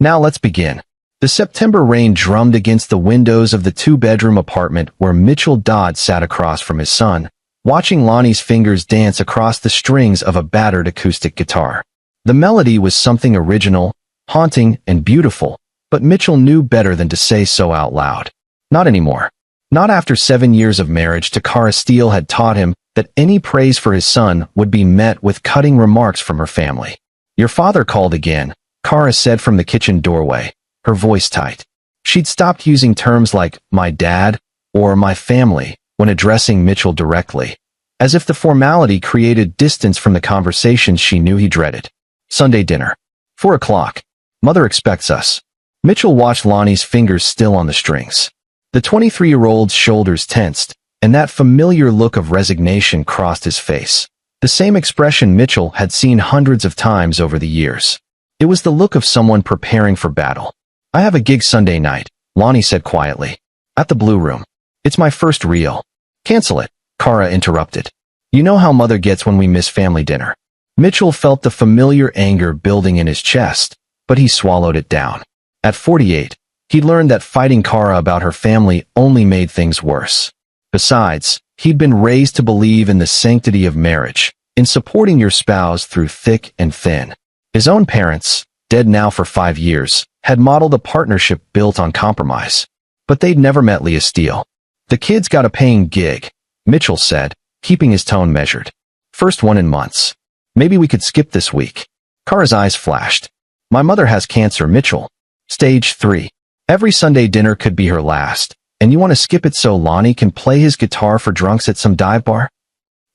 Now let's begin. The September rain drummed against the windows of the two-bedroom apartment where Mitchell Dodd sat across from his son, watching Lonnie's fingers dance across the strings of a battered acoustic guitar. The melody was something original, haunting, and beautiful, but Mitchell knew better than to say so out loud. Not anymore. Not after 7 years of marriage. Takara Steele had taught him that any praise for his son would be met with cutting remarks from her family. "Your father called again," Kara said from the kitchen doorway, her voice tight. She'd stopped using terms like "my dad" or "my family" when addressing Mitchell directly, as if the formality created distance from the conversations she knew he dreaded. Sunday dinner. 4 o'clock. Mother expects us. Mitchell watched Lonnie's fingers still on the strings. The 23-year-old's shoulders tensed, and that familiar look of resignation crossed his face. The same expression Mitchell had seen hundreds of times over the years. It was the look of someone preparing for battle. "I have a gig Sunday night," Lonnie said quietly. "At the Blue Room. It's my first reel." "Cancel it," Kara interrupted. "You know how Mother gets when we miss family dinner." Mitchell felt the familiar anger building in his chest, but he swallowed it down. At 48, he'd learned that fighting Kara about her family only made things worse. Besides, he'd been raised to believe in the sanctity of marriage, in supporting your spouse through thick and thin. His own parents, dead now for 5 years, had modeled a partnership built on compromise. But they'd never met Leah Steele. "The kid's got a paying gig," Mitchell said, keeping his tone measured. "First one in months. Maybe we could skip this week." Kara's eyes flashed. "My mother has cancer, Mitchell. Stage 3. Every Sunday dinner could be her last, and you want to skip it so Lonnie can play his guitar for drunks at some dive bar?"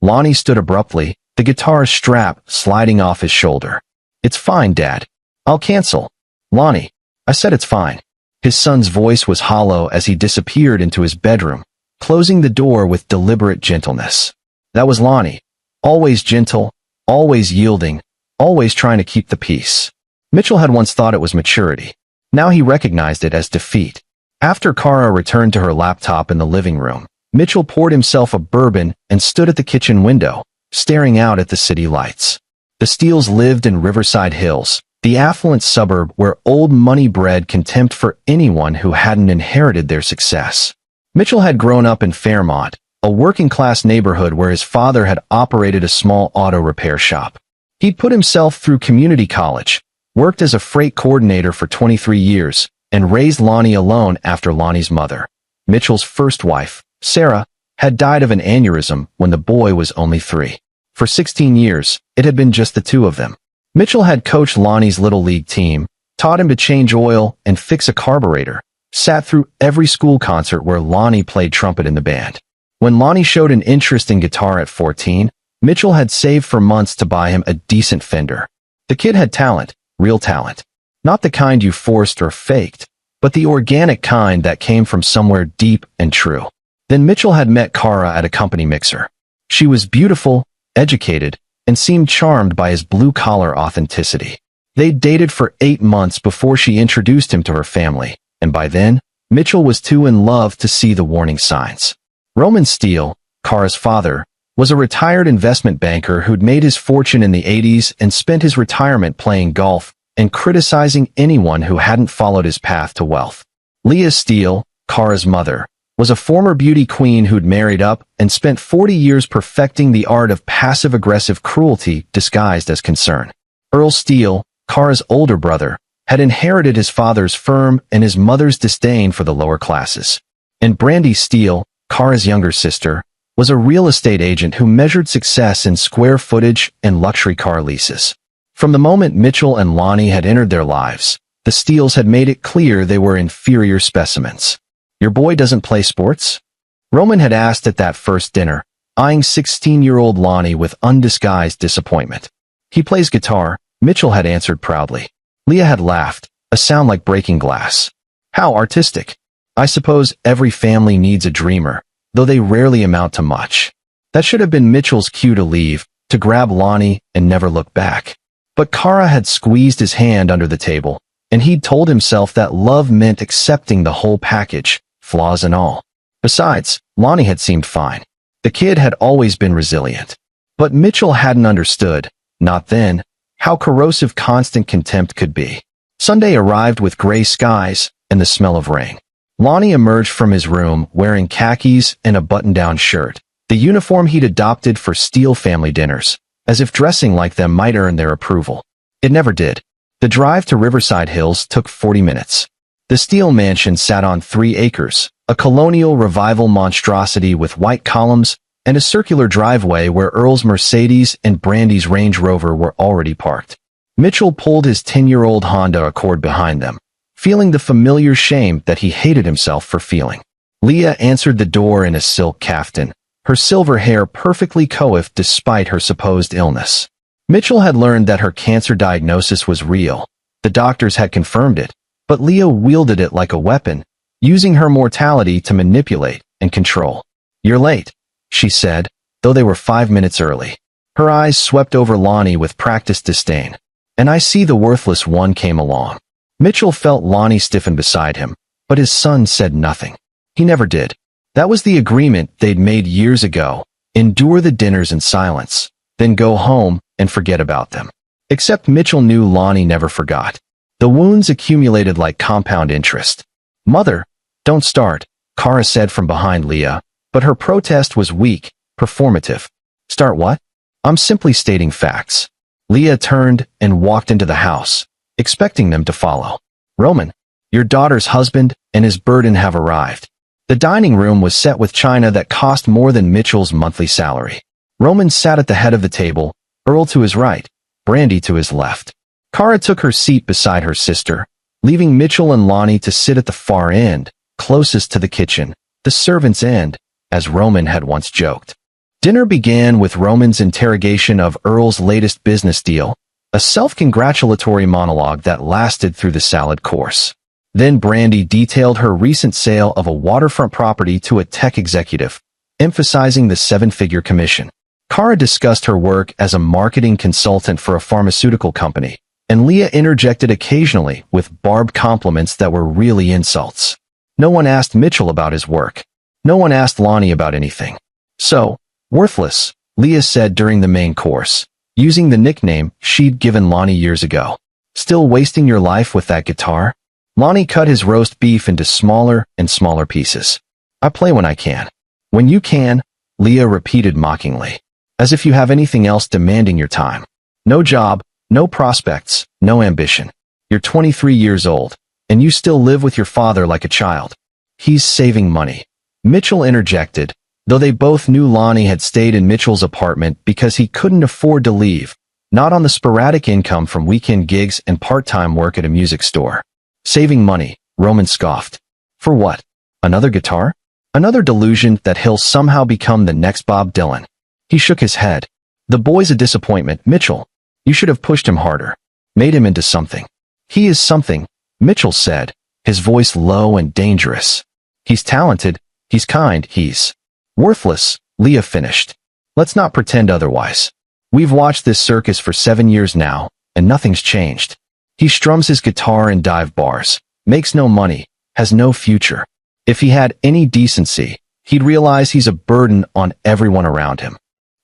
Lonnie stood abruptly, the guitar's strap sliding off his shoulder. "It's fine, Dad. I'll cancel." "Lonnie, I said it's fine." His son's voice was hollow as he disappeared into his bedroom, closing the door with deliberate gentleness. That was Lonnie. Always gentle, always yielding, always trying to keep the peace. Mitchell had once thought it was maturity. Now he recognized it as defeat. After Kara returned to her laptop in the living room, Mitchell poured himself a bourbon and stood at the kitchen window, staring out at the city lights. The Steeles lived in Riverside Hills, the affluent suburb where old money bred contempt for anyone who hadn't inherited their success. Mitchell had grown up in Fairmont, a working-class neighborhood where his father had operated a small auto repair shop. He'd put himself through community college, worked as a freight coordinator for 23 years, and raised Lonnie alone after Lonnie's mother, Mitchell's first wife, Sarah, had died of an aneurysm when the boy was only 3. For 16 years, it had been just the two of them. Mitchell had coached Lonnie's Little League team, taught him to change oil and fix a carburetor, sat through every school concert where Lonnie played trumpet in the band. When Lonnie showed an interest in guitar at 14, Mitchell had saved for months to buy him a decent Fender. The kid had talent, real talent. Not the kind you forced or faked, but the organic kind that came from somewhere deep and true. Then Mitchell had met Kara at a company mixer. She was beautiful, educated, and seemed charmed by his blue-collar authenticity. They'd dated for 8 months before she introduced him to her family, and by then, Mitchell was too in love to see the warning signs. Roman Steele, Kara's father, was a retired investment banker who'd made his fortune in the 80s and spent his retirement playing golf and criticizing anyone who hadn't followed his path to wealth. Leah Steele, Kara's mother, was a former beauty queen who'd married up and spent 40 years perfecting the art of passive-aggressive cruelty disguised as concern. Earl Steele, Kara's older brother, had inherited his father's firm and his mother's disdain for the lower classes. And Brandy Steele, Kara's younger sister, was a real estate agent who measured success in square footage and luxury car leases. From the moment Mitchell and Lonnie had entered their lives, the Steeles had made it clear they were inferior specimens. "Your boy doesn't play sports?" Roman had asked at that first dinner, eyeing 16-year-old Lonnie with undisguised disappointment. "He plays guitar," Mitchell had answered proudly. Leah had laughed, a sound like breaking glass. "How artistic. I suppose every family needs a dreamer, though they rarely amount to much." That should have been Mitchell's cue to leave, to grab Lonnie and never look back. But Kara had squeezed his hand under the table, and he'd told himself that love meant accepting the whole package, flaws and all. Besides, Lonnie had seemed fine. The kid had always been resilient. But Mitchell hadn't understood, not then, how corrosive constant contempt could be. Sunday arrived with gray skies and the smell of rain. Lonnie emerged from his room wearing khakis and a button-down shirt, the uniform he'd adopted for Steele family dinners, as if dressing like them might earn their approval. It never did. The drive to Riverside Hills took 40 minutes. The Steele mansion sat on 3 acres, a colonial revival monstrosity with white columns and a circular driveway where Earl's Mercedes and Brandy's Range Rover were already parked. Mitchell pulled his 10-year-old Honda Accord behind them, feeling the familiar shame that he hated himself for feeling. Leah answered the door in a silk kaftan, her silver hair perfectly coiffed despite her supposed illness. Mitchell had learned that her cancer diagnosis was real. The doctors had confirmed it, but Leah wielded it like a weapon, using her mortality to manipulate and control. "You're late," she said, though they were 5 minutes early. Her eyes swept over Lonnie with practiced disdain. "And I see the worthless one came along." Mitchell felt Lonnie stiffen beside him, but his son said nothing. He never did. That was the agreement they'd made years ago: endure the dinners in silence, then go home and forget about them. Except Mitchell knew Lonnie never forgot. The wounds accumulated like compound interest. "Mother, don't start," Kara said from behind Leah, but her protest was weak, performative. "Start what? I'm simply stating facts." Leah turned and walked into the house, expecting them to follow. "Roman, your daughter's husband and his burden have arrived." The dining room was set with china that cost more than Mitchell's monthly salary. Roman sat at the head of the table, Earl to his right, Brandy to his left. Kara took her seat beside her sister, leaving Mitchell and Lonnie to sit at the far end, closest to the kitchen, the servant's end, as Roman had once joked. Dinner began with Roman's interrogation of Earl's latest business deal, a self-congratulatory monologue that lasted through the salad course. Then Brandy detailed her recent sale of a waterfront property to a tech executive, emphasizing the 7-figure commission. Kara discussed her work as a marketing consultant for a pharmaceutical company, and Leah interjected occasionally with barbed compliments that were really insults. No one asked Mitchell about his work. No one asked Lonnie about anything. "So, worthless," Leah said during the main course, using the nickname she'd given Lonnie years ago. "Still wasting your life with that guitar?" Lonnie cut his roast beef into smaller and smaller pieces. "I play when I can." "When you can," Leah repeated mockingly, as if you have anything else demanding your time. "No job, no prospects, no ambition. You're 23 years old, and you still live with your father like a child." "He's saving money," Mitchell interjected, though they both knew Lonnie had stayed in Mitchell's apartment because he couldn't afford to leave, not on the sporadic income from weekend gigs and part-time work at a music store. "Saving money," Roman scoffed. "For what? Another guitar? Another delusion that he'll somehow become the next Bob Dylan?" He shook his head. "The boy's a disappointment, Mitchell. You should have pushed him harder. Made him into something." "He is something," Mitchell said, his voice low and dangerous. "He's talented, he's kind, he's worthless," Leah finished. "Let's not pretend otherwise. We've watched this circus for 7 years now, and nothing's changed. He strums his guitar in dive bars, makes no money, has no future. If he had any decency, he'd realize he's a burden on everyone around him."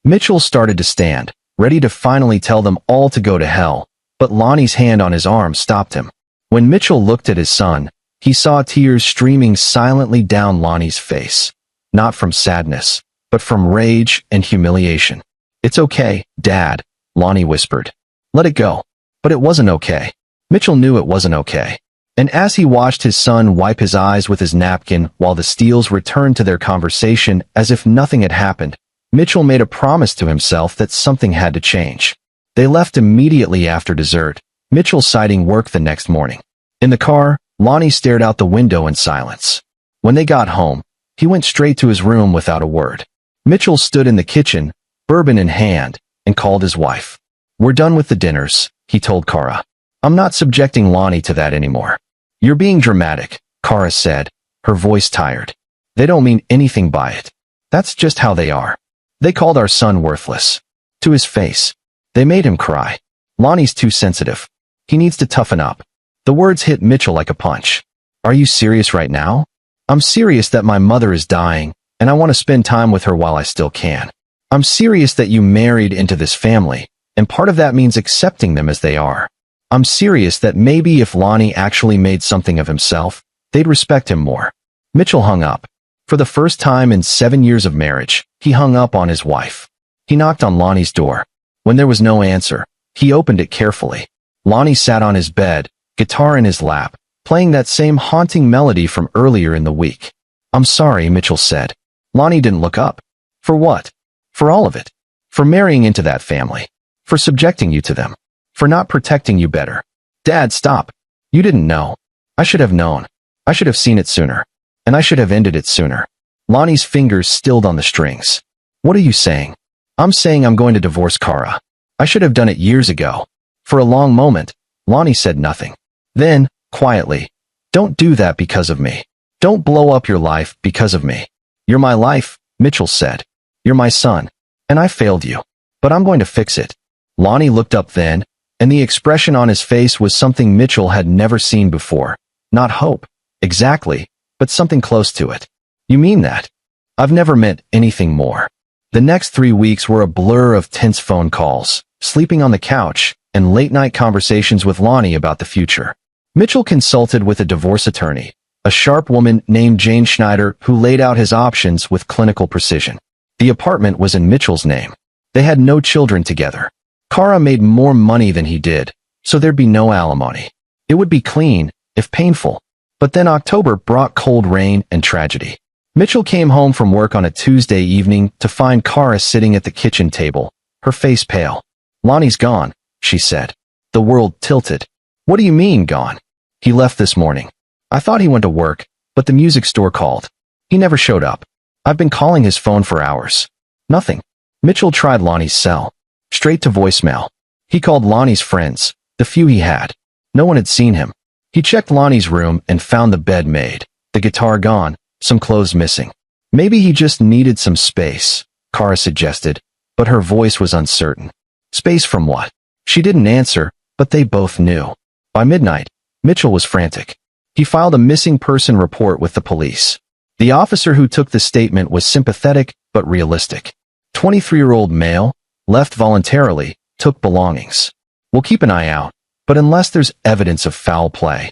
Mitchell started to stand, ready to finally tell them all to go to hell, but Lonnie's hand on his arm stopped him. When Mitchell looked at his son, he saw tears streaming silently down Lonnie's face, not from sadness, but from rage and humiliation. "It's okay, Dad," Lonnie whispered. "Let it go." But it wasn't okay. Mitchell knew it wasn't okay. And as he watched his son wipe his eyes with his napkin while the Steeles returned to their conversation as if nothing had happened, Mitchell made a promise to himself that something had to change. They left immediately after dessert, Mitchell citing work the next morning. In the car, Lonnie stared out the window in silence. When they got home, he went straight to his room without a word. Mitchell stood in the kitchen, bourbon in hand, and called his wife. "We're done with the dinners," he told Kara. "I'm not subjecting Lonnie to that anymore." "You're being dramatic," Kara said, her voice tired. "They don't mean anything by it. That's just how they are. They called our son worthless. To his face. They made him cry. Lonnie's too sensitive. He needs to toughen up." The words hit Mitchell like a punch. "Are you serious right now?" "I'm serious that my mother is dying, and I want to spend time with her while I still can. I'm serious that you married into this family, and part of that means accepting them as they are. I'm serious that maybe if Lonnie actually made something of himself, they'd respect him more. Mitchell hung up. For the first time in 7 years of marriage, he hung up on his wife. He knocked on Lonnie's door. When there was no answer, he opened it carefully. Lonnie sat on his bed, guitar in his lap, playing that same haunting melody from earlier in the week. I'm sorry, Mitchell said. Lonnie didn't look up. For what? For all of it. For marrying into that family. For subjecting you to them. For not protecting you better. Dad, stop. You didn't know. I should have known. I should have seen it sooner. And I should have ended it sooner. Lonnie's fingers stilled on the strings. What are you saying? I'm saying I'm going to divorce Kara. I should have done it years ago. For a long moment, Lonnie said nothing. Then, quietly, don't do that because of me. Don't blow up your life because of me. You're my life, Mitchell said. You're my son. And I failed you. But I'm going to fix it. Lonnie looked up then, and the expression on his face was something Mitchell had never seen before. Not hope, exactly, but something close to it. You mean that? I've never meant anything more. The next 3 weeks were a blur of tense phone calls, sleeping on the couch, and late-night conversations with Lonnie about the future. Mitchell consulted with a divorce attorney, a sharp woman named Jane Schneider who laid out his options with clinical precision. The apartment was in Mitchell's name. They had no children together. Kara made more money than he did, so there'd be no alimony. It would be clean, if painful. But then October brought cold rain and tragedy. Mitchell came home from work on a Tuesday evening to find Kara sitting at the kitchen table, her face pale. Lonnie's gone, she said. The world tilted. What do you mean, gone? He left this morning. I thought he went to work, but the music store called. He never showed up. I've been calling his phone for hours. Nothing. Mitchell tried Lonnie's cell. Straight to voicemail. He called Lonnie's friends, the few he had. No one had seen him. He checked Lonnie's room and found the bed made, the guitar gone, some clothes missing. Maybe he just needed some space, Kara suggested, but her voice was uncertain. Space from what? She didn't answer, but they both knew. By midnight, Mitchell was frantic. He filed a missing person report with the police. The officer who took the statement was sympathetic but realistic. 23-year-old male, left voluntarily, took belongings. We'll keep an eye out, but unless there's evidence of foul play.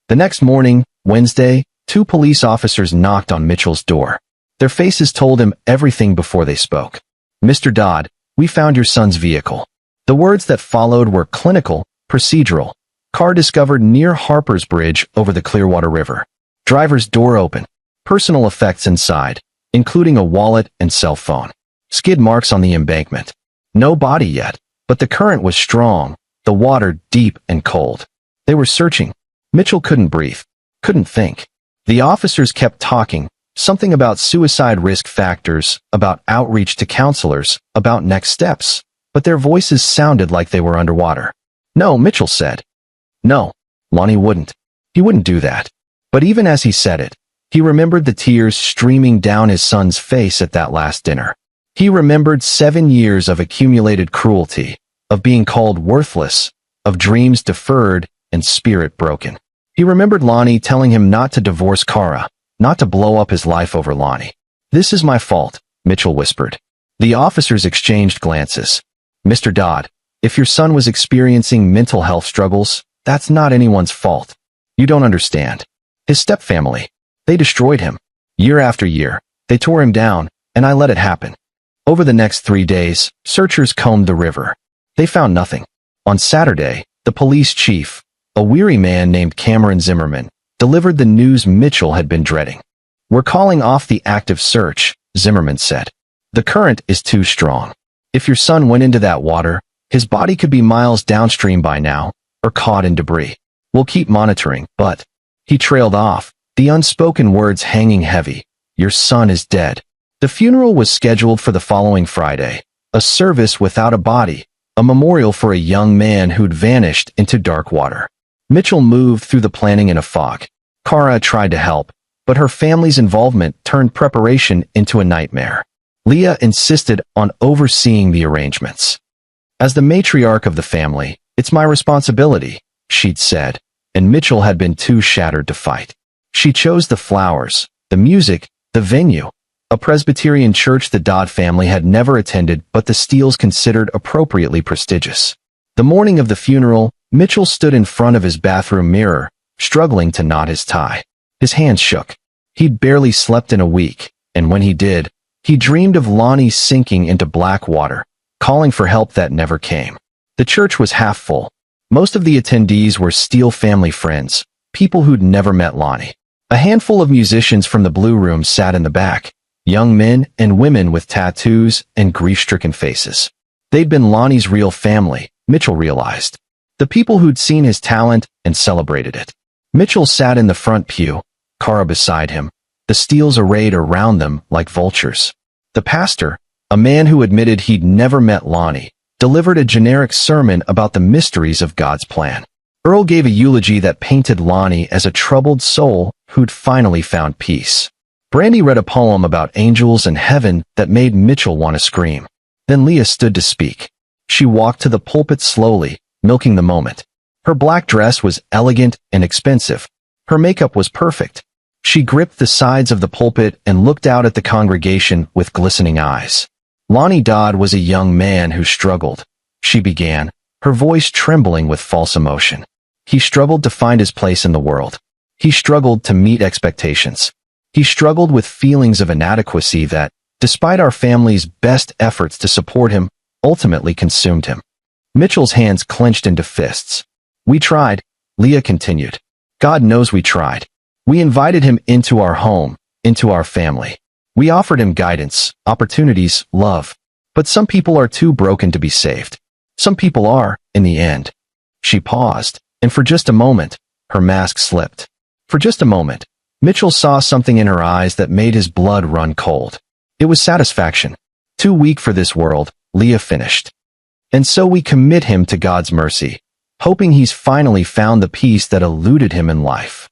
The next morning, Wednesday, 2 police officers knocked on Mitchell's door. Their faces told him everything before they spoke. Mr. Dodd, we found your son's vehicle. The words that followed were clinical, procedural. Car discovered near Harper's Bridge over the Clearwater River. Driver's door open. Personal effects inside, including a wallet and cell phone. Skid marks on the embankment. No body yet, but the current was strong, the water deep and cold. They were searching. Mitchell couldn't breathe, couldn't think. The officers kept talking, something about suicide risk factors, about outreach to counselors, about next steps, but their voices sounded like they were underwater. No, Mitchell said. No, Lonnie wouldn't. He wouldn't do that. But even as he said it, he remembered the tears streaming down his son's face at that last dinner. He remembered 7 years of accumulated cruelty, of being called worthless, of dreams deferred and spirit broken. He remembered Lonnie telling him not to divorce Kara, not to blow up his life over Lonnie. This is my fault, Mitchell whispered. The officers exchanged glances. Mr. Dodd, if your son was experiencing mental health struggles, that's not anyone's fault. You don't understand. His stepfamily, they destroyed him. Year after year, they tore him down, and I let it happen. Over the next 3 days, searchers combed the river. They found nothing. On Saturday, the police chief, a weary man named Cameron Zimmerman, delivered the news Mitchell had been dreading. We're calling off the active search, Zimmerman said. The current is too strong. If your son went into that water, his body could be miles downstream by now, or caught in debris. We'll keep monitoring, but... He trailed off, the unspoken words hanging heavy. Your son is dead. The funeral was scheduled for the following Friday, a service without a body, a memorial for a young man who'd vanished into dark water. Mitchell moved through the planning in a fog. Kara tried to help, but her family's involvement turned preparation into a nightmare. Leah insisted on overseeing the arrangements. As the matriarch of the family, it's my responsibility, she'd said, and Mitchell had been too shattered to fight. She chose the flowers, the music, the venue. A Presbyterian church the Dodd family had never attended, but the Steeles considered appropriately prestigious. The morning of the funeral, Mitchell stood in front of his bathroom mirror, struggling to knot his tie. His hands shook. He'd barely slept in a week, and when he did, he dreamed of Lonnie sinking into black water, calling for help that never came. The church was half full. Most of the attendees were Steele family friends, people who'd never met Lonnie. A handful of musicians from the Blue Room sat in the back, young men and women with tattoos and grief-stricken faces. They'd been Lonnie's real family, Mitchell realized. The people who'd seen his talent and celebrated it. Mitchell sat in the front pew, Kara beside him, the Steeles arrayed around them like vultures. The pastor, a man who admitted he'd never met Lonnie, delivered a generic sermon about the mysteries of God's plan. Earl gave a eulogy that painted Lonnie as a troubled soul who'd finally found peace. Brandy read a poem about angels and heaven that made Mitchell want to scream. Then Leah stood to speak. She walked to the pulpit slowly, milking the moment. Her black dress was elegant and expensive. Her makeup was perfect. She gripped the sides of the pulpit and looked out at the congregation with glistening eyes. Lonnie Dodd was a young man who struggled. She began, her voice trembling with false emotion. He struggled to find his place in the world. He struggled to meet expectations. He struggled with feelings of inadequacy that, despite our family's best efforts to support him, ultimately consumed him. Mitchell's hands clenched into fists. We tried, Leah continued. God knows we tried. We invited him into our home, into our family. We offered him guidance, opportunities, love. But some people are too broken to be saved. Some people are, in the end. She paused, and for just a moment, her mask slipped. For just a moment, Mitchell saw something in her eyes that made his blood run cold. It was satisfaction. Too weak for this world, Leah finished. And so we commit him to God's mercy, hoping he's finally found the peace that eluded him in life.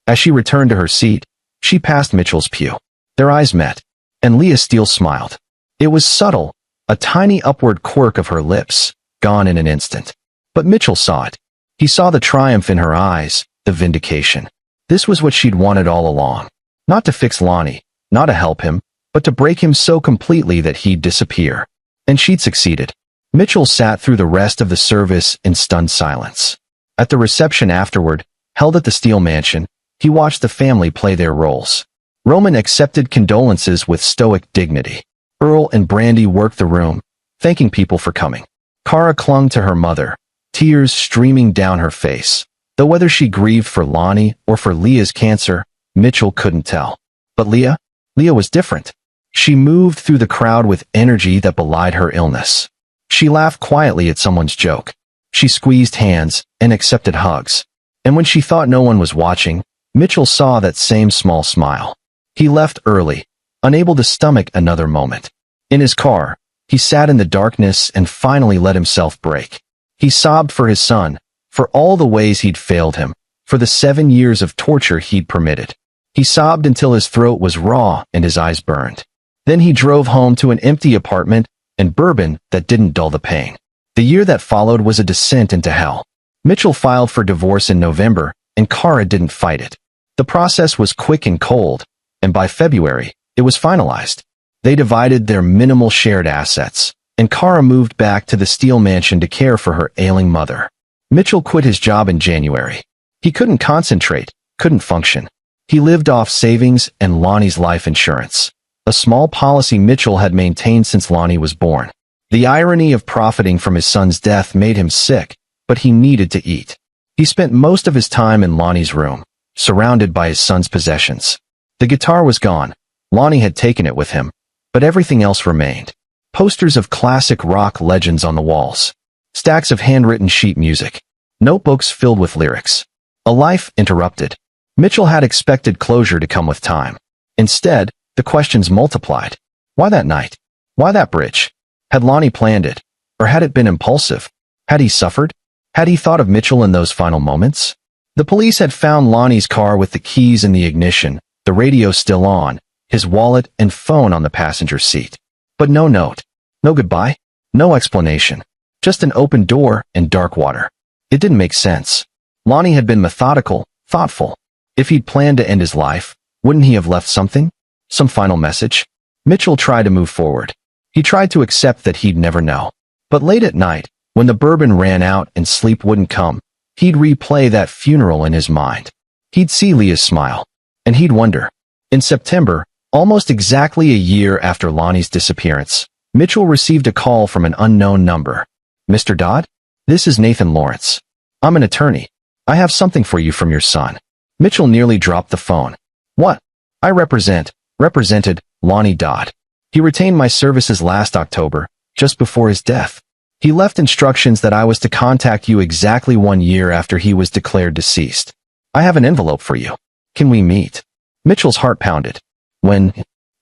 As she returned to her seat, she passed Mitchell's pew. Their eyes met, and Leah Steele smiled. It was subtle, a tiny upward quirk of her lips, gone in an instant. But Mitchell saw it. He saw the triumph in her eyes, the vindication. This was what she'd wanted all along. Not to fix Lonnie, not to help him, but to break him so completely that he'd disappear. And she'd succeeded. Mitchell sat through the rest of the service in stunned silence. At the reception afterward, held at the Steele mansion, he watched the family play their roles. Roman accepted condolences with stoic dignity. Earl and Brandy worked the room, thanking people for coming. Kara clung to her mother, tears streaming down her face. Though whether she grieved for Lonnie or for Leah's cancer, Mitchell couldn't tell. But Leah was different. She moved through the crowd with energy that belied her illness. She laughed quietly at someone's joke. She squeezed hands and accepted hugs. And when she thought no one was watching, Mitchell saw that same small smile. He left early, unable to stomach another moment. In his car, he sat in the darkness and finally let himself break. He sobbed for his son, for all the ways he'd failed him, for the 7 years of torture he'd permitted. He sobbed until his throat was raw and his eyes burned. Then he drove home to an empty apartment and bourbon that didn't dull the pain. The year that followed was a descent into hell. Mitchell filed for divorce in November, and Kara didn't fight it. The process was quick and cold, and by February, it was finalized. They divided their minimal shared assets, and Kara moved back to the Steele mansion to care for her ailing mother. Mitchell quit his job in January. He couldn't concentrate, couldn't function. He lived off savings and Lonnie's life insurance, a small policy Mitchell had maintained since Lonnie was born. The irony of profiting from his son's death made him sick, but he needed to eat. He spent most of his time in Lonnie's room, surrounded by his son's possessions. The guitar was gone. Lonnie had taken it with him, but everything else remained. Posters of classic rock legends on the walls. Stacks of handwritten sheet music. Notebooks filled with lyrics. A life interrupted. Mitchell had expected closure to come with time. Instead, the questions multiplied. Why that night? Why that bridge? Had Lonnie planned it? Or had it been impulsive? Had he suffered? Had he thought of Mitchell in those final moments? The police had found Lonnie's car with the keys in the ignition, the radio still on, his wallet and phone on the passenger seat. But no note. No goodbye. No explanation. Just an open door and dark water. It didn't make sense. Lonnie had been methodical, thoughtful. If he'd planned to end his life, wouldn't he have left something? Some final message? Mitchell tried to move forward. He tried to accept that he'd never know. But late at night, when the bourbon ran out and sleep wouldn't come, He'd replay that funeral in his mind. He'd see Leah's smile. And he'd wonder. In September, almost exactly a year after Lonnie's disappearance, Mitchell received a call from an unknown number. "Mr. Dodd? This is Nathan Lawrence. I'm an attorney. I have something for you from your son." Mitchell nearly dropped the phone. "What?" "I represented Lonnie Dodd. He retained my services last October, just before his death. He left instructions that I was to contact you exactly 1 year after he was declared deceased. I have an envelope for you. Can we meet?" Mitchell's heart pounded. "When?"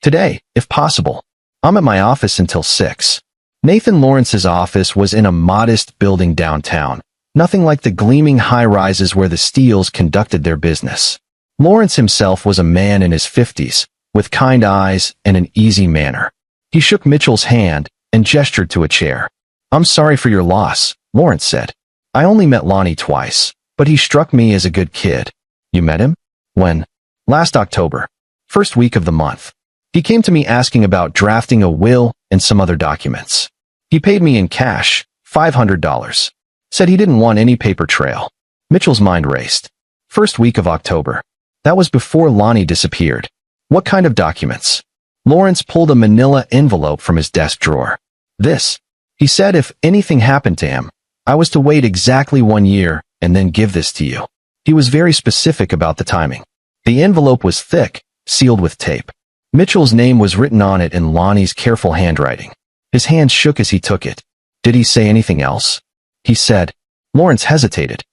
"Today, if possible. I'm at my office until 6. Nathan Lawrence's office was in a modest building downtown, nothing like the gleaming high-rises where the Steeles conducted their business. Lawrence himself was a man in his 50s, with kind eyes and an easy manner. He shook Mitchell's hand and gestured to a chair. "I'm sorry for your loss," Lawrence said. "I only met Lonnie twice, but he struck me as a good kid." "You met him? When?" "Last October. First week of the month. He came to me asking about drafting a will and some other documents. He paid me in cash, $500. Said he didn't want any paper trail." Mitchell's mind raced. First week of October. That was before Lonnie disappeared. What kind of documents? Lawrence pulled a manila envelope from his desk drawer. "This." He said if anything happened to him, I was to wait exactly 1 year and then give this to you. He was very specific about the timing. The envelope was thick, sealed with tape. Mitchell's name was written on it in Lonnie's careful handwriting. His hand shook as he took it. "Did he say anything else?" "He said." Lawrence hesitated.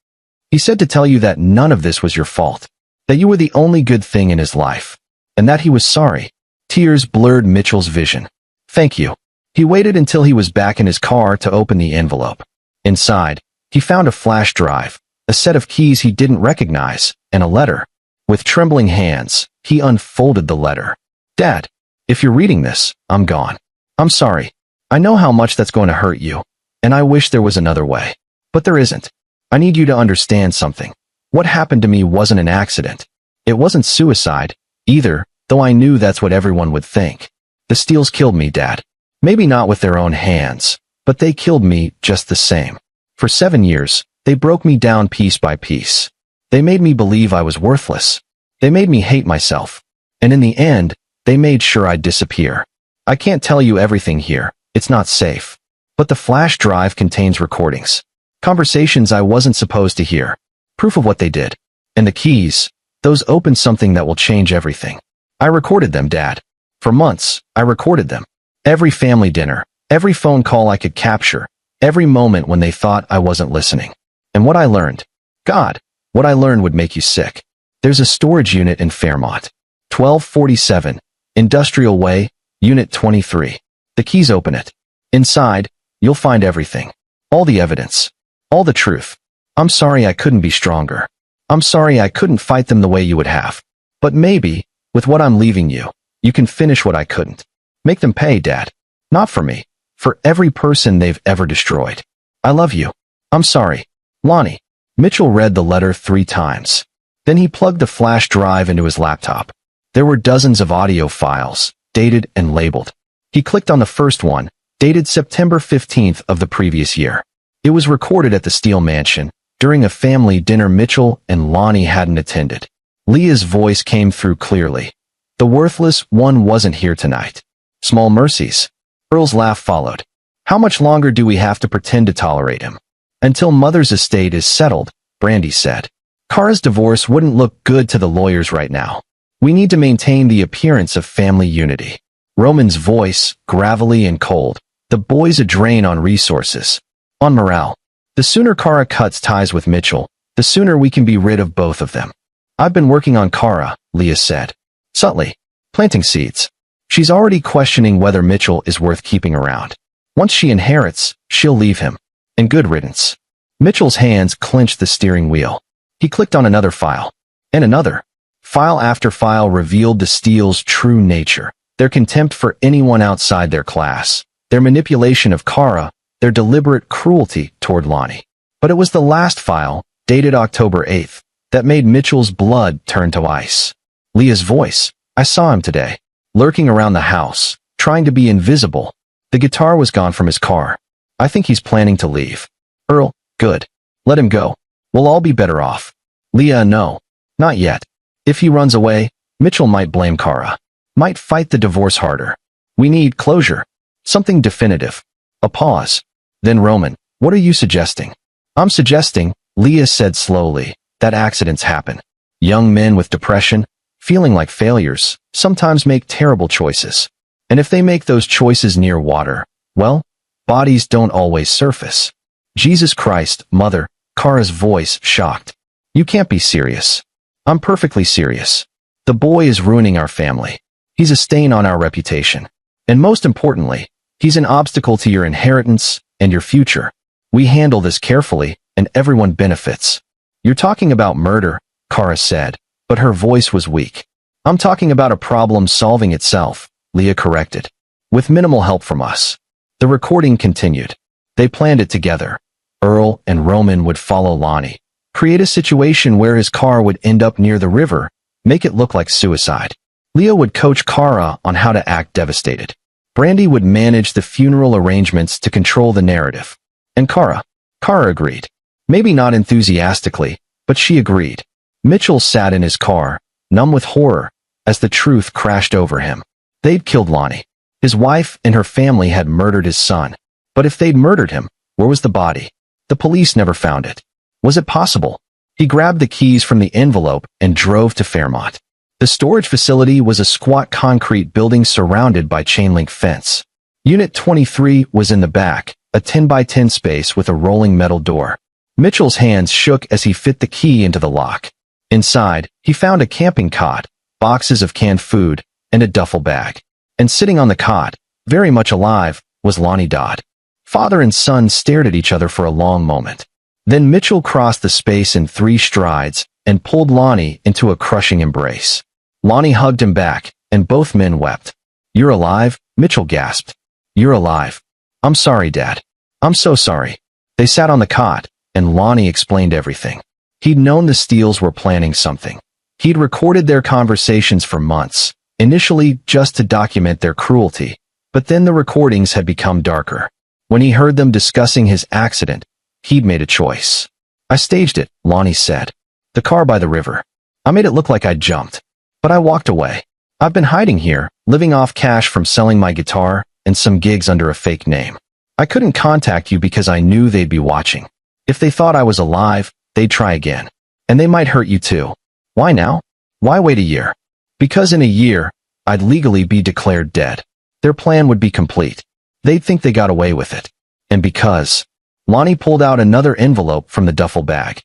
"He said to tell you that none of this was your fault, that you were the only good thing in his life, and that he was sorry." Tears blurred Mitchell's vision. "Thank you." He waited until he was back in his car to open the envelope. Inside, he found a flash drive, a set of keys he didn't recognize, and a letter. With trembling hands, he unfolded the letter. "Dad, if you're reading this, I'm gone. I'm sorry. I know how much that's going to hurt you, and I wish there was another way. But there isn't. I need you to understand something. What happened to me wasn't an accident. It wasn't suicide, either, though I knew that's what everyone would think. The Steeles killed me, Dad. Maybe not with their own hands, but they killed me just the same. For 7 years, they broke me down piece by piece. They made me believe I was worthless. They made me hate myself. And in the end, they made sure I'd disappear. I can't tell you everything here. It's not safe. But the flash drive contains recordings. Conversations I wasn't supposed to hear. Proof of what they did. And the keys, those open something that will change everything. I recorded them, Dad. For months, I recorded them. Every family dinner, every phone call I could capture, every moment when they thought I wasn't listening. And what I learned, God, what I learned would make you sick. There's a storage unit in Fairmont. 1247, Industrial Way, Unit 23. The keys open it. Inside, you'll find everything. All the evidence. All the truth. I'm sorry I couldn't be stronger. I'm sorry I couldn't fight them the way you would have. But maybe, with what I'm leaving you, you can finish what I couldn't. Make them pay, Dad. Not for me. For every person they've ever destroyed. I love you. I'm sorry. Lonnie." Mitchell read the letter 3 times. Then he plugged the flash drive into his laptop. There were dozens of audio files, dated and labeled. He clicked on the first one, dated September 15th of the previous year. It was recorded at the Steele mansion, during a family dinner Mitchell and Lonnie hadn't attended. Leah's voice came through clearly. "The worthless one wasn't here tonight. Small mercies." Earl's laugh followed. "How much longer do we have to pretend to tolerate him?" "Until Mother's estate is settled," Brandy said. "Kara's divorce wouldn't look good to the lawyers right now. We need to maintain the appearance of family unity." Roman's voice, gravelly and cold. "The boy's a drain on resources. On morale. The sooner Kara cuts ties with Mitchell, the sooner we can be rid of both of them." "I've been working on Kara," Leah said. "Subtly. Planting seeds. She's already questioning whether Mitchell is worth keeping around. Once she inherits, she'll leave him. And good riddance." Mitchell's hands clenched the steering wheel. He clicked on another file. And another. File after file revealed the Steeles' true nature. Their contempt for anyone outside their class. Their manipulation of Kara. Their deliberate cruelty toward Lonnie. But it was the last file, dated October 8th, that made Mitchell's blood turn to ice. Leah's voice. "I saw him today. Lurking around the house, trying to be invisible. The guitar was gone from his car. I think he's planning to leave." "Earl, good. Let him go. We'll all be better off. Leah, no. Not yet. If he runs away, Mitchell might blame Kara. Might fight the divorce harder. We need closure. Something definitive. A pause. Then Roman, what are you suggesting? I'm suggesting, Leah said slowly, that accidents happen. Young men with depression, feeling like failures, sometimes make terrible choices. And if they make those choices near water, well, bodies don't always surface. Jesus Christ, Mother, Kara's voice shocked. You can't be serious. I'm perfectly serious. The boy is ruining our family. He's a stain on our reputation. And most importantly, he's an obstacle to your inheritance and your future. We handle this carefully, and everyone benefits. You're talking about murder, Kara said, but her voice was weak. I'm talking about a problem solving itself, Leah corrected. With minimal help from us. The recording continued. They planned it together. Earl and Roman would follow Lonnie. Create a situation where his car would end up near the river, make it look like suicide. Leah would coach Kara on how to act devastated. Brandy would manage the funeral arrangements to control the narrative. And Kara agreed. Maybe not enthusiastically, but she agreed. Mitchell sat in his car, numb with horror, as the truth crashed over him. They'd killed Lonnie. His wife and her family had murdered his son. But if they'd murdered him, where was the body? The police never found it. Was it possible? He grabbed the keys from the envelope and drove to Fairmont. The storage facility was a squat concrete building surrounded by chain-link fence. Unit 23 was in the back, a 10-by-10 space with a rolling metal door. Mitchell's hands shook as he fit the key into the lock. Inside, he found a camping cot, boxes of canned food, and a duffel bag. And sitting on the cot, very much alive, was Lonnie Dodd. Father and son stared at each other for a long moment. Then Mitchell crossed the space in 3 strides and pulled Lonnie into a crushing embrace. Lonnie hugged him back, and both men wept. You're alive? Mitchell gasped. You're alive. I'm sorry, Dad. I'm so sorry. They sat on the cot, and Lonnie explained everything. He'd known the Steeles were planning something. He'd recorded their conversations for months, initially just to document their cruelty, but then the recordings had become darker. When he heard them discussing his accident, he'd made a choice. I staged it, Lonnie said. The car by the river. I made it look like I jumped. But I walked away. I've been hiding here, living off cash from selling my guitar and some gigs under a fake name. I couldn't contact you because I knew they'd be watching. If they thought I was alive, they'd try again. And they might hurt you too. Why now? Why wait a year? Because in a year, I'd legally be declared dead. Their plan would be complete. They'd think they got away with it. And because... Lonnie pulled out another envelope from the duffel bag.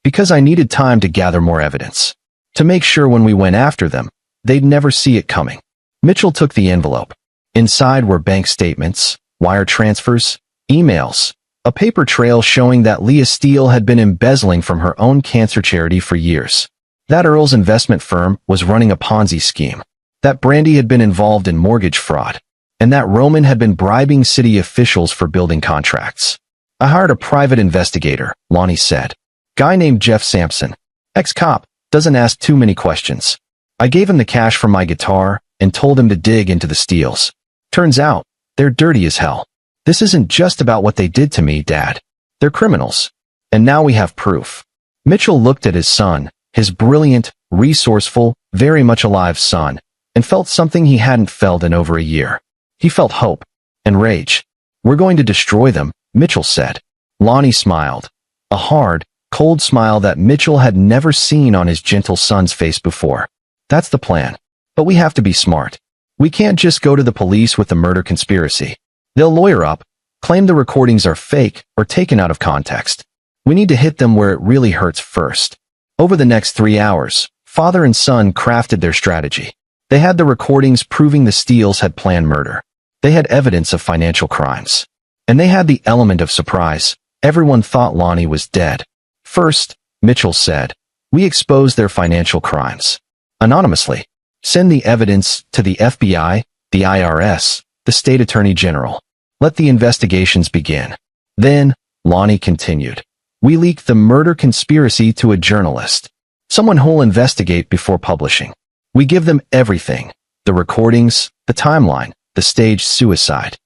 Because I needed time to gather more evidence. To make sure when we went after them, they'd never see it coming. Mitchell took the envelope. Inside were bank statements, wire transfers, emails, a paper trail showing that Leah Steele had been embezzling from her own cancer charity for years. That Earl's investment firm was running a Ponzi scheme. That Brandy had been involved in mortgage fraud. And that Roman had been bribing city officials for building contracts. I hired a private investigator, Lonnie said. Guy named Jeff Sampson. Ex-cop. Doesn't ask too many questions. I gave him the cash for my guitar and told him to dig into the Steeles. Turns out, they're dirty as hell. This isn't just about what they did to me, Dad. They're criminals. And now we have proof. Mitchell looked at his son, his brilliant, resourceful, very much alive son, and felt something he hadn't felt in over a year. He felt hope and rage. We're going to destroy them, Mitchell said. Lonnie smiled. A hard, cold smile that Mitchell had never seen on his gentle son's face before. That's the plan. But we have to be smart. We can't just go to the police with the murder conspiracy. They'll lawyer up, claim the recordings are fake or taken out of context. We need to hit them where it really hurts first. Over the next 3 hours, father and son crafted their strategy. They had the recordings proving the Steeles had planned murder. They had evidence of financial crimes. And they had the element of surprise. Everyone thought Lonnie was dead. First, Mitchell said, we expose their financial crimes. Anonymously. Send the evidence to the FBI, the IRS, the state attorney general. Let the investigations begin. Then, Lonnie continued, we leak the murder conspiracy to a journalist. Someone who'll investigate before publishing. We give them everything. The recordings, the timeline, the staged suicide.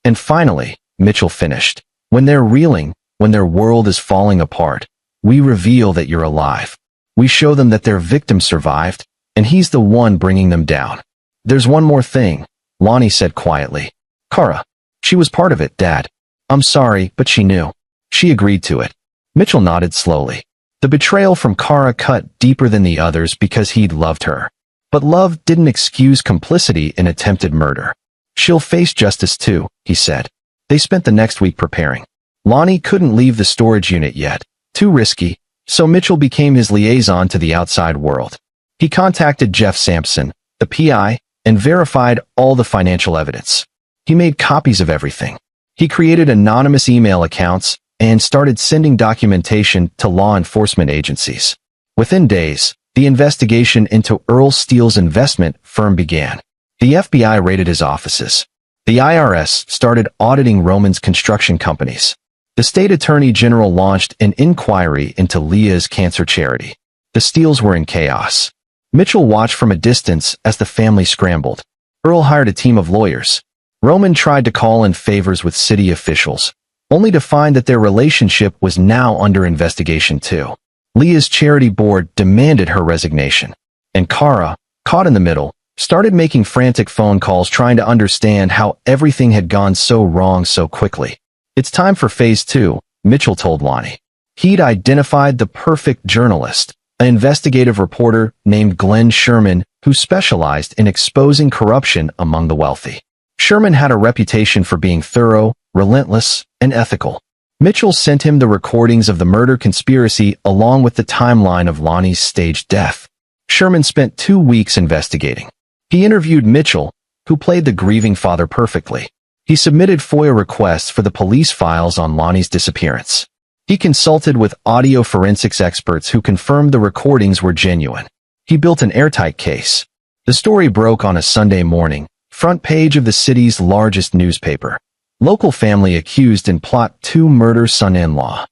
And finally, Mitchell finished. When they're reeling, when their world is falling apart, We reveal that you're alive. We show them that their victim survived, and he's the one bringing them down. There's one more thing, Lonnie said quietly. Kara. She was part of it, Dad. I'm sorry, but she knew. She agreed to it. Mitchell nodded slowly. The betrayal from Kara cut deeper than the others because he'd loved her. But love didn't excuse complicity in attempted murder. She'll face justice too, he said. They spent the next week preparing. Lonnie couldn't leave the storage unit yet. Too risky, so Mitchell became his liaison to the outside world. He contacted Jeff Sampson, the PI, and verified all the financial evidence. He made copies of everything. He created anonymous email accounts and started sending documentation to law enforcement agencies. Within days, the investigation into Earl Steele's investment firm began. The FBI raided his offices. The IRS started auditing Roman's construction companies. The state attorney general launched an inquiry into Leah's cancer charity. The Steeles were in chaos. Mitchell watched from a distance as the family scrambled. Earl hired a team of lawyers. Roman tried to call in favors with city officials, only to find that their relationship was now under investigation too. Leah's charity board demanded her resignation. And Kara, caught in the middle, started making frantic phone calls trying to understand how everything had gone so wrong so quickly. It's time for phase 2, Mitchell told Lonnie. He'd identified the perfect journalist, an investigative reporter named Glenn Sherman who specialized in exposing corruption among the wealthy. Sherman had a reputation for being thorough, relentless, and ethical. Mitchell sent him the recordings of the murder conspiracy along with the timeline of Lonnie's staged death. Sherman spent 2 weeks investigating. He interviewed Mitchell, who played the grieving father perfectly. He submitted FOIA requests for the police files on Lonnie's disappearance. He consulted with audio forensics experts who confirmed the recordings were genuine. He built an airtight case. The story broke on a Sunday morning, front page of the city's largest newspaper. Local family accused in plot to murder son-in-law.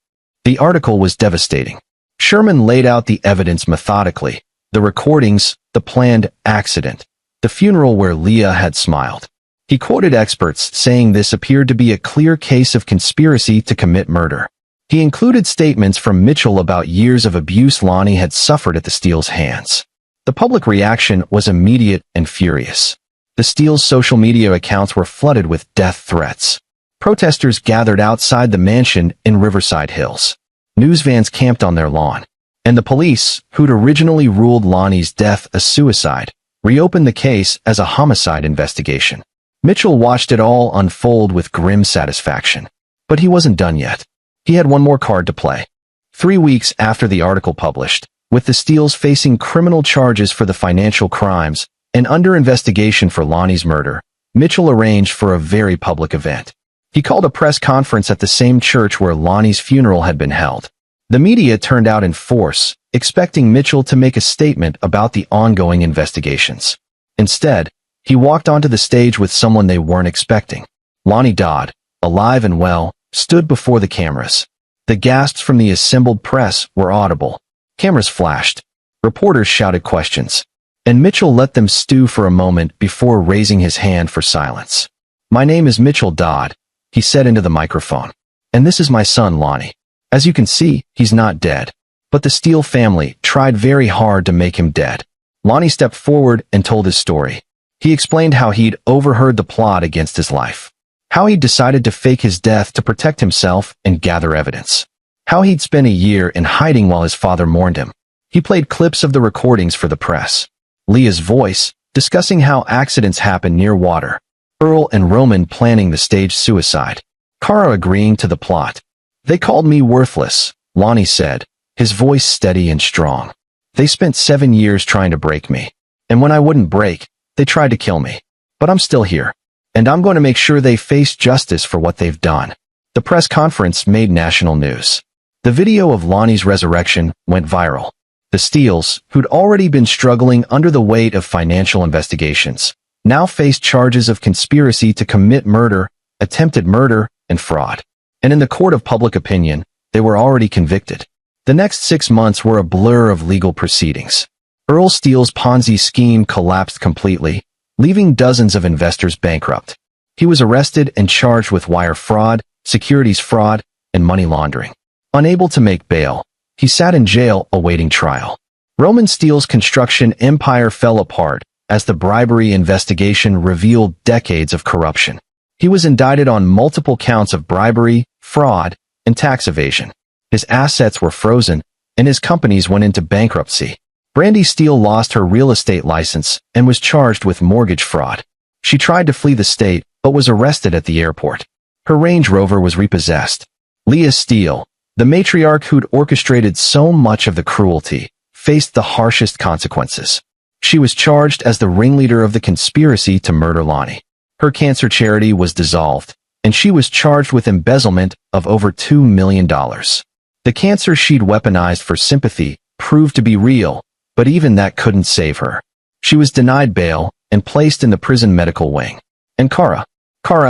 The article was devastating. Sherman laid out the evidence methodically. The recordings, the planned accident, the funeral where Leah had smiled. He quoted experts saying this appeared to be a clear case of conspiracy to commit murder. He included statements from Mitchell about years of abuse Lonnie had suffered at the Steeles' hands. The public reaction was immediate and furious. The Steeles' social media accounts were flooded with death threats. Protesters gathered outside the mansion in Riverside Hills. News vans camped on their lawn. And the police, who'd originally ruled Lonnie's death a suicide, reopened the case as a homicide investigation. Mitchell watched it all unfold with grim satisfaction. But he wasn't done yet. He had one more card to play. 3 weeks after the article published, with the Steeles facing criminal charges for the financial crimes and under investigation for Lonnie's murder, Mitchell arranged for a very public event. He called a press conference at the same church where Lonnie's funeral had been held. The media turned out in force, expecting Mitchell to make a statement about the ongoing investigations. Instead, he walked onto the stage with someone they weren't expecting. Lonnie Dodd, alive and well, stood before the cameras. The gasps from the assembled press were audible. Cameras flashed. Reporters shouted questions. And Mitchell let them stew for a moment before raising his hand for silence. "My name is Mitchell Dodd," he said into the microphone. "And this is my son, Lonnie. As you can see, he's not dead. But the Steele family tried very hard to make him dead." Lonnie stepped forward and told his story. He explained how he'd overheard the plot against his life. How he'd decided to fake his death to protect himself and gather evidence. How he'd spent a year in hiding while his father mourned him. He played clips of the recordings for the press. Leah's voice, discussing how accidents happen near water. Earl and Roman planning the staged suicide. Kara agreeing to the plot. "They called me worthless," Lonnie said, his voice steady and strong. "They spent 7 years trying to break me. And when I wouldn't break, they tried to kill me. But I'm still here. And I'm going to make sure they face justice for what they've done." The press conference made national news. The video of Lonnie's resurrection went viral. The Steeles, who'd already been struggling under the weight of financial investigations, now faced charges of conspiracy to commit murder, attempted murder, and fraud. And in the court of public opinion, they were already convicted. The next 6 months were a blur of legal proceedings. Earl Steele's Ponzi scheme collapsed completely, leaving dozens of investors bankrupt. He was arrested and charged with wire fraud, securities fraud, and money laundering. Unable to make bail, He sat in jail awaiting trial. Roman Steele's construction empire fell apart as the bribery investigation revealed decades of corruption. He was indicted on multiple counts of bribery, fraud, and tax evasion. His assets were frozen, and his companies went into bankruptcy. Brandy Steele lost her real estate license and was charged with mortgage fraud. She tried to flee the state, but was arrested at the airport. Her Range Rover was repossessed. Leah Steele, the matriarch who'd orchestrated so much of the cruelty, faced the harshest consequences. She was charged as the ringleader of the conspiracy to murder Lonnie. Her cancer charity was dissolved, and she was charged with embezzlement of over $2 million. The cancer she'd weaponized for sympathy proved to be real, but even that couldn't save her. She was denied bail and placed in the prison medical wing. And Kara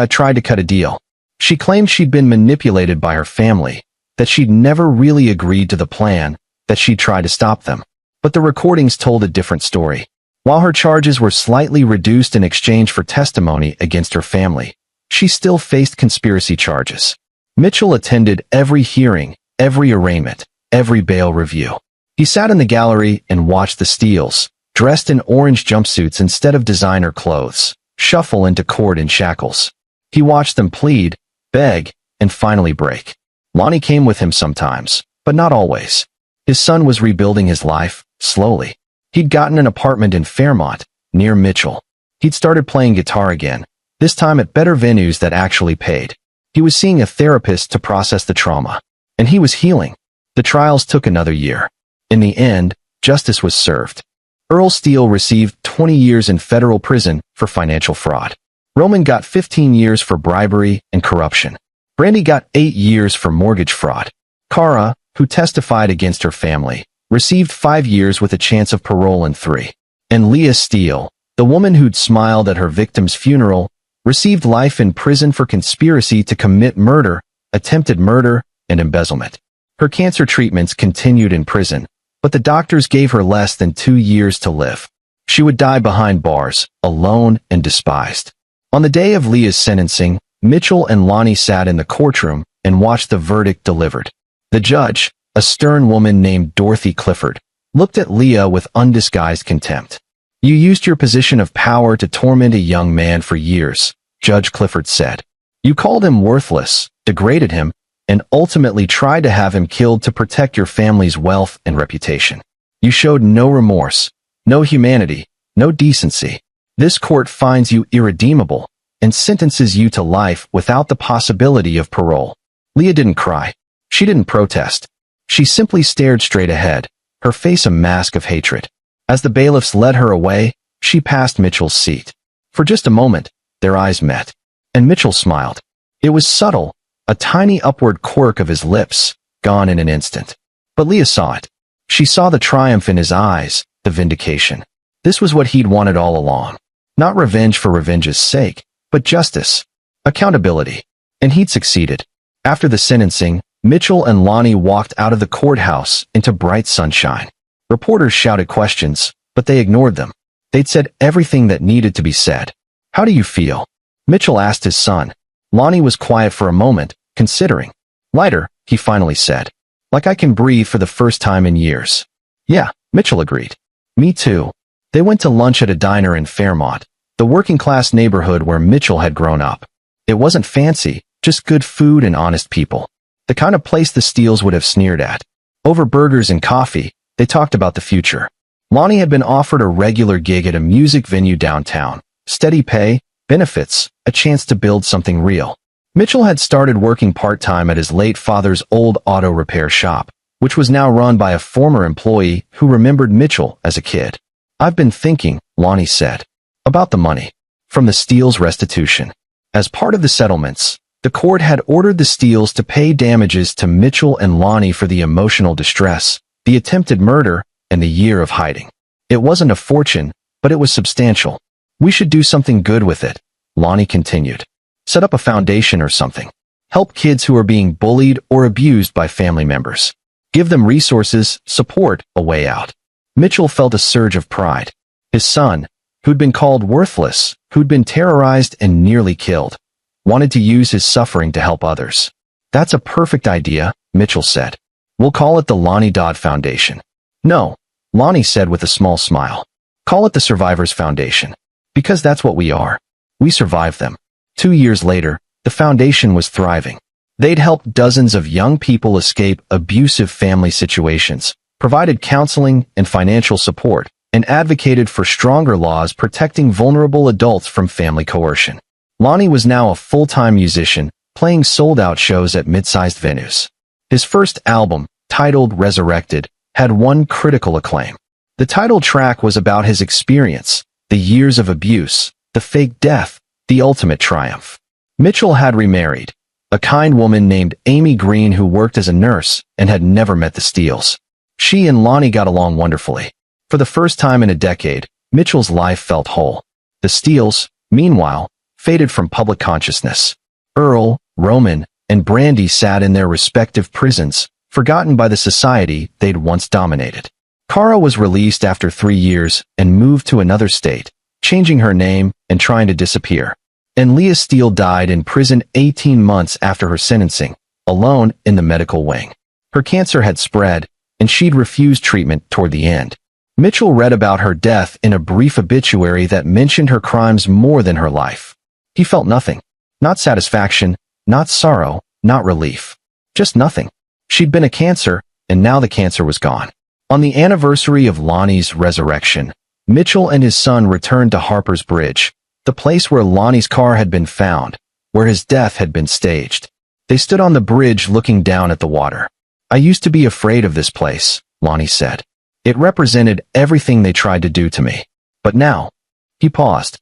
tried to cut a deal. She claimed she'd been manipulated by her family, that she'd never really agreed to the plan, that she'd tried to stop them. But the recordings told a different story. While her charges were slightly reduced in exchange for testimony against her family, she still faced conspiracy charges. Mitchell attended every hearing, every arraignment, every bail review. He sat in the gallery and watched the Steeles, dressed in orange jumpsuits instead of designer clothes, shuffle into court in shackles. He watched them plead, beg, and finally break. Lonnie came with him sometimes, but not always. His son was rebuilding his life, slowly. He'd gotten an apartment in Fairmont, near Mitchell. He'd started playing guitar again, this time at better venues that actually paid. He was seeing a therapist to process the trauma. And he was healing. The trials took another year. In the end, justice was served. Earl Steele received 20 years in federal prison for financial fraud. Roman got 15 years for bribery and corruption. Brandy got 8 years for mortgage fraud. Kara, who testified against her family, received 5 years with a chance of parole in 3. And Leah Steele, the woman who'd smiled at her victim's funeral, received life in prison for conspiracy to commit murder, attempted murder, and embezzlement. Her cancer treatments continued in prison, but the doctors gave her less than 2 years to live. She would die behind bars, alone and despised. On the day of Leah's sentencing, Mitchell and Lonnie sat in the courtroom and watched the verdict delivered. The judge, a stern woman named Dorothy Clifford, looked at Leah with undisguised contempt. "You used your position of power to torment a young man for years," Judge Clifford said. "You called him worthless, degraded him, and ultimately tried to have him killed to protect your family's wealth and reputation. You showed no remorse, no humanity, no decency. This court finds you irredeemable and sentences you to life without the possibility of parole." Leah didn't cry. She didn't protest. She simply stared straight ahead, her face a mask of hatred. As the bailiffs led her away, she passed Mitchell's seat. For just a moment, their eyes met. And Mitchell smiled. It was subtle, a tiny upward quirk of his lips, gone in an instant. But Leah saw it. She saw the triumph in his eyes, the vindication. This was what he'd wanted all along. Not revenge for revenge's sake, but justice, accountability. And he'd succeeded. After the sentencing, Mitchell and Lonnie walked out of the courthouse into bright sunshine. Reporters shouted questions, but they ignored them. They'd said everything that needed to be said. "How do you feel?" Mitchell asked his son. Lonnie was quiet for a moment, considering. "Lighter," he finally said. "Like I can breathe for the first time in years." "Yeah," Mitchell agreed. "Me too." They went to lunch at a diner in Fairmont, the working-class neighborhood where Mitchell had grown up. It wasn't fancy, just good food and honest people. The kind of place the Steeles would have sneered at. Over burgers and coffee, they talked about the future. Lonnie had been offered a regular gig at a music venue downtown. Steady pay, benefits, a chance to build something real. Mitchell had started working part-time at his late father's old auto repair shop, which was now run by a former employee who remembered Mitchell as a kid. "I've been thinking," Lonnie said, "about the money from the Steeles restitution. As part of the settlements, the court had ordered the Steeles to pay damages to Mitchell and Lonnie for the emotional distress, the attempted murder, and the year of hiding. It wasn't a fortune, but it was substantial. We should do something good with it," Lonnie continued. "Set up a foundation or something. Help kids who are being bullied or abused by family members. Give them resources, support, a way out." Mitchell felt a surge of pride. His son, who'd been called worthless, who'd been terrorized and nearly killed, wanted to use his suffering to help others. "That's a perfect idea," Mitchell said. We'll call it the Lonnie Dodd Foundation. No, Lonnie said with a small smile. Call it the Survivors Foundation. Because that's what we are. We survived them. 2 years later, the foundation was thriving. They'd helped dozens of young people escape abusive family situations, provided counseling and financial support, and advocated for stronger laws protecting vulnerable adults from family coercion. Lonnie was now a full-time musician, playing sold-out shows at mid-sized venues. His first album, titled Resurrected, had won critical acclaim. The title track was about his experience, the years of abuse, the fake death, the ultimate triumph. Mitchell had remarried, a kind woman named Amy Green who worked as a nurse and had never met the Steels. She and Lonnie got along wonderfully. For the first time in a decade, Mitchell's life felt whole. The Steels, meanwhile, faded from public consciousness. Earl, Roman, and Brandy sat in their respective prisons, forgotten by the society they'd once dominated. Cara was released after 3 years and moved to another state, changing her name and trying to disappear. And Leah Steele died in prison 18 months after her sentencing, alone in the medical wing. Her cancer had spread, and she'd refused treatment toward the end. Mitchell read about her death in a brief obituary that mentioned her crimes more than her life. He felt nothing. Not satisfaction, not sorrow, not relief. Just nothing. She'd been a cancer, and now the cancer was gone. On the anniversary of Lonnie's resurrection, Mitchell and his son returned to Harper's Bridge, the place where Lonnie's car had been found, where his death had been staged. They stood on the bridge looking down at the water. I used to be afraid of this place, Lonnie said. It represented everything they tried to do to me. But now, he paused.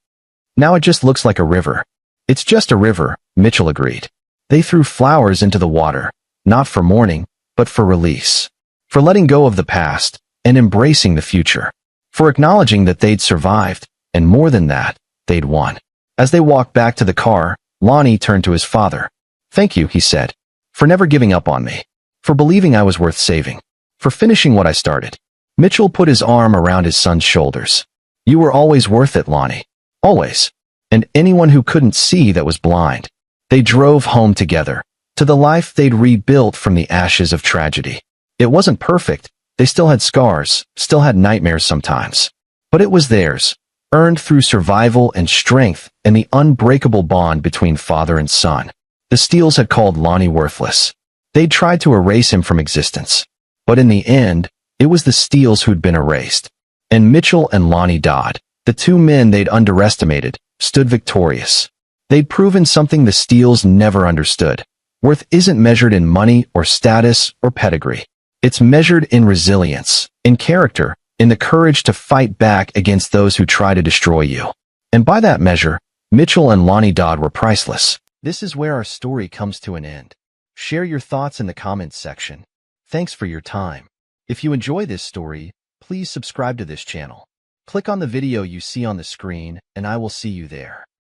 Now it just looks like a river. It's just a river, Mitchell agreed. They threw flowers into the water, not for mourning, but for release. For letting go of the past and embracing the future. For acknowledging that they'd survived, and more than that, they'd won. As they walked back to the car, Lonnie turned to his father. Thank you, he said, for never giving up on me, for believing I was worth saving, for finishing what I started. Mitchell put his arm around his son's shoulders. You were always worth it, Lonnie. Always. And anyone who couldn't see that was blind. They drove home together, to the life they'd rebuilt from the ashes of tragedy. It wasn't perfect. They still had scars, still had nightmares sometimes. But it was theirs, earned through survival and strength and the unbreakable bond between father and son. The Steels had called Lonnie worthless. They'd tried to erase him from existence. But in the end, it was the Steels who'd been erased. And Mitchell and Lonnie Dodd, the two men they'd underestimated, stood victorious. They'd proven something the Steels never understood. Worth isn't measured in money or status or pedigree. It's measured in resilience, in character, in the courage to fight back against those who try to destroy you. And by that measure, Mitchell and Lonnie Dodd were priceless. This is where our story comes to an end. Share your thoughts in the comments section. Thanks for your time. If you enjoy this story, please subscribe to this channel. Click on the video you see on the screen, and I will see you there.